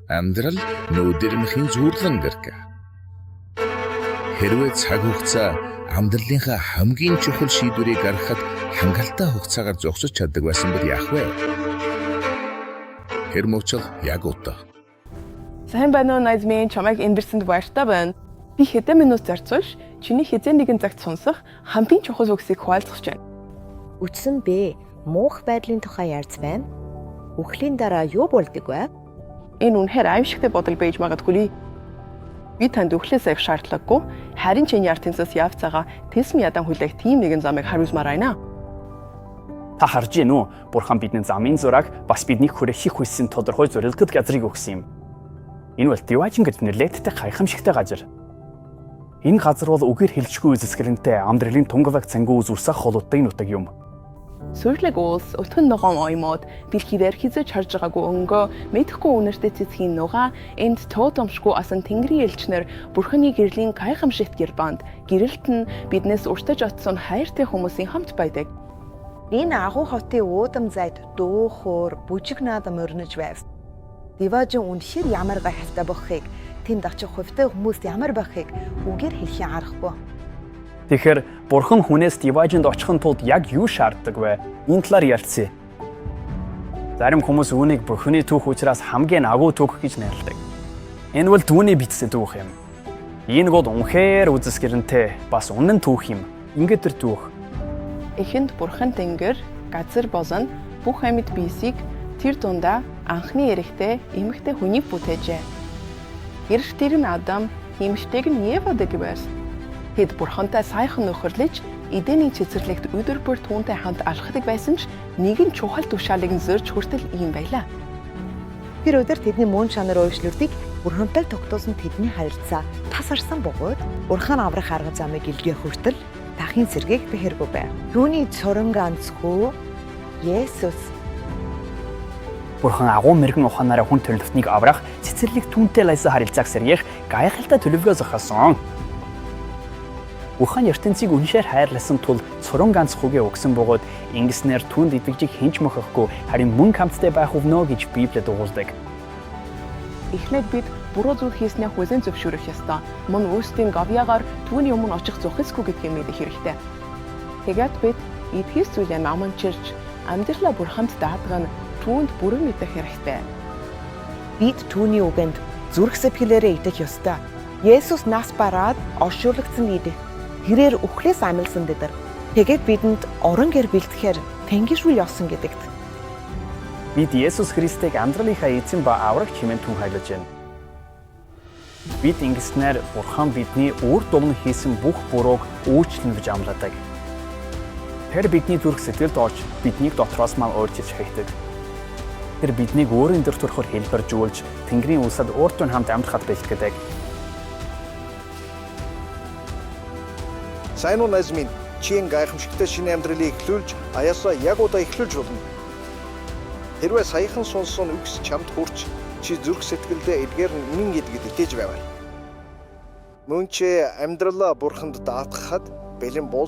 Амьдрал нүүдэрмхийн зүүрлэн гэрэг. Хэрвээ цаг хугацаа амьдралынхаа хамгийн чухал шийдвэрийг гаргахад хангалттай хугацаагаар зогсож чаддаг байсан бол яах вэ? Тэр мөчл яг одоо. Сайн байна уу найзмын чамайг эндэрсэнд баяртай байна. Би хэдэн минут зарцуулж чиний хизээ нэгэн цагт сонсох хамгийн чухал үгсийг хуваалцах гэж байна. Үтсэн бэ? Муух байдлын тухай ярьж байна. Үхлийн дараа юу болдог вэ? Энэ үнэхээр аимшигтай бодол байж магадгүй. Би танд үхлээс авах шаардлагагүй. Харин чиний ард тэнцэс явцаага тэсм ядан хүлээх тийм нэгэн замыг хариулмаар байна. Та харж гин үү? Бурхан бидний замын зураг бас биднийг хүрэхийг хүссэн тодорхой зорилтод газрыг өгсөн юм. Энэ бол Divine гэж нэрлэгддэг гайхамшигтай газар. Энэ газар бол үгээр хэлжгүй үзэсгэлэнтэй амьдралын тунгаваг цангуу үзүүлсэх холуудтай нутаг юм. Сүрлэг уус, өтгөн ногоон оймоод, дэлхийдээр хизэж харж байгаагүй өнгөө, мэдэхгүй үнэртэй цэцгийн нугаа, энд тоодомшгүй асан тэнгэрийн элчнэр Бурханы гэрлийн гайхамшигт гэрбанд, гэрэлт нь биднээс уртаж оцсон хайртай хүмүүсийн хамт байдаг. Энэ агуу хотын уудам зайд дуу хоор бүжиг наадам өрнөж байв. Divine үнэхээр ямар гайхалтай бохыг, тэнд очих хувьтай хүмүүс ямар бохыг үгээр хэлхий аргагүй. Тэгэхээр Бурхан хүнээс Divine-д очихын тулд яг юу шаарддаг вэ? Энэ талаар ярьцгаая. Зарим хүмүүс үүнийг Бурханы түүх учраас хамгийн агуу түүх гэж нэрлэдэг. Энэ бол түүний бичсэн түүх юм. Энэ бол үнэхээр үзэсгэлэнтэй, бас үнэн түүх юм. Ингээд тэр түүх. Эхэнд Бурхан тэнгэр, газар болон бүх амьд биесийг тэр дундаа анхны эрэхтэй эмэгтэй хүнийг бүтээжээ. Эрэхтэр нь Адам, эмэгтэйг нь Ева гэвэрс. Тэд Бурхантай сайхан нөхөрлөж, эдэний цэцэрлэгт өдөр бүр түүнтэй хамт алхдаг байсан ч нэгэн чухал тушаалыг нь зөрж хүртэл ийм байлаа. Тэр өдөр тэдний мөн чанар өөрчлөлтийг Бурхантай тогтоосон тэдний харилцаа тасарсан бөгөөд Бурхан аврах арга замыг илгээх хүртэл дахин сэргээх бэхэргүй байв. Түүний цорон ганц хүү Есүс. Бурхан агуу мэрэгэн ухаанаараа хүн төрөлхтнийг аврах, цэцэрлэг түүнтэй лайсан харилцааг сэргээх гайхалтай төлөвлөгөө зохиосон. Бурхан ертөнцийг үнэхээр хайрласан тул цорон ганц хүүгээ өгсөн бөгөөд ингэснээр түүнд итгэжийг хинч мөхөхгүй харин мөн хамттай байх өвнө гэж Библиэд угуулдаг. Эхлээд бид буруу зүйл хийснээ хүлээн зөвшөөрөх ёстой. Мөн өөрсдийн гавьяагаар түүний өмнө очих зохисгүй гэдгийг мэдэх хэрэгтэй. Тэгээд бид эдгээс зүйлээ наманчилж амьдралаа Бурханд даатгах нь түүнд бүрэн мэдэх хэрэгтэй. Бид түүний үгэнд зүрх сэтгэлээрээ итгэх ёстой. Есүс нас бараад оршуулгдсан идэх. Тэрээр үхлээс амилсан дэдэр. Тэгээд бидэнд орон гэр бэлтгэхээр тэнгэр рүү явсан гэдэгт. Бид Есүс Христийг амьдралынхаа эзэн ба аврагч хэмээн түнхайлж байна. Бид ингэснээр Бурхан бидний үр дулам хийсэн бүх бурууг уучлан гэж амлаадаг. Тэр бидний зүрх сэтгэлд орж биднийг дотроос мал өөрчилж хайдаг. Тэр биднийг өөрийн дэр төрхөөр хэлбэржүүлж Тэнгэрийн улсад урд нь хамт амьдрахад бэлтгэдэг. Сайн уу найзмын, чи гайхамшигтай шинэ амьдралыг эхлүүлж, аяасаа яг удаа эхлүүлж болно. Хэрвээ саяхан сонссон үгс чамд хүрч, чи зүрх сэтгэлдээ эдгээр нь үнэн гэдэгт итгэж байвал. Мөн чи амьдралаа Бурханд даатгахад бэлэн бол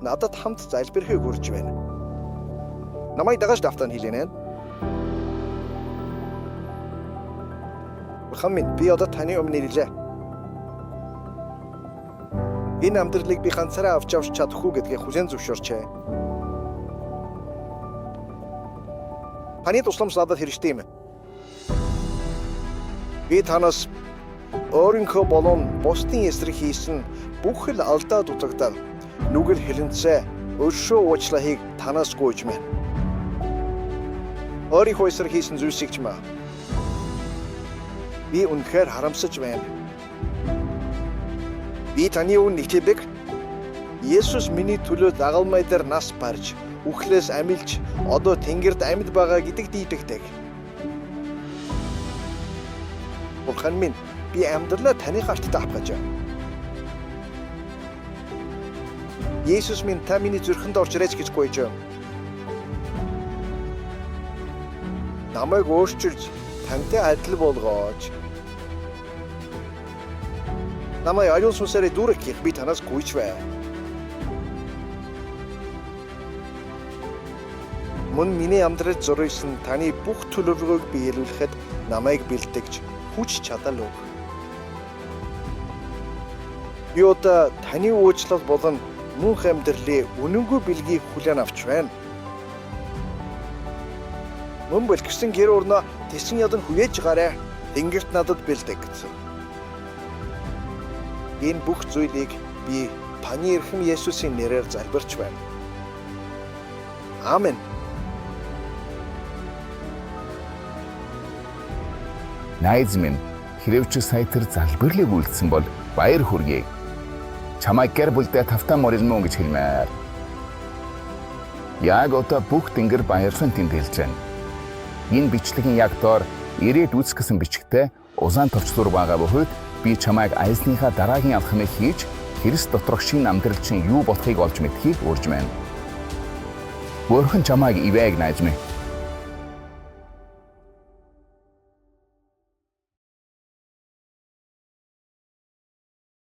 надад хамт залбирхийг хүрч байна. Намайг дагаж давтан хэлэнэ. Бурхан минь, би одоо таны өмнө ирлээ. Энэ амьдралыг би ганцаараа авч явж чадахгүй гэдгийг хүлээн зөвшөөрчээ. Таны тусламж надад хэрэгтэй юм. Би танаас өөрийнхөө болон бусдын эсрэг хийсэн бүх л алдаа дутагдал, нүгэл хэлэнцээ, өршөө уучлалыг танаас гуйж байна. Өөрийнхөө эсрэг хийсэн зүйлсийг ч маа. Би үнэхээр харамсаж байна. Би таны өмнө итгэдэг. Есүс миний төлөө дагалмай дээр нас барж, үхлээс амилж, одоо тэнгэрд амьд байгаа гэдэгт итгэдэг. Бурхан минь, би амьдралаа таны гартад авах гэж. Есүс минь, та миний зүрхэнд орж ирээч гэж гуйж байна. Намайг өөрчилж, тантай адил болгооч. Намайг аюул сүнсээр дүүрэх би танаас гуйж бай. Мөн миний амьдрал зориулсан таны бүх төлөвлөгөөг биелүүлэхэд намайг бэлтгэж, хүч чадал өг. Би одоо таны уучлал болон мөнх амьдралын үнэнгүй бэлгийг хүлээн авч байна. Мөн бэлгсэн гэр орноо тэсэн ядан хүлээж гараа. Тэнгэрт надад бэлдэг гэсэн. Энэ бүх зүйлийг би таны эрхэм Есүсийн нэрээр залбирч байна. Аамен. Найз минь, хэрвээ чи сая тэр залбирлыг үйлдсэн бол баяр хүргэе. Чамайг гэр бүлдээ тавтаа морил мөн гэж хэлмээр. Яг одоо бүх тэнгэр баярлан тэмдэглэж байна. Энэ бичлэгийн яг доор ирээд үүсгэсэн бичгтээ узаан товчлуур байгаа бөгөөд би чамайг аясныхаа дараагийн алхмыг хийж Христ доторх шинэ амьдрал чинь юу болохыг олж мэдхийг урьж байна. Бурхан чамайг ивээг найз минь.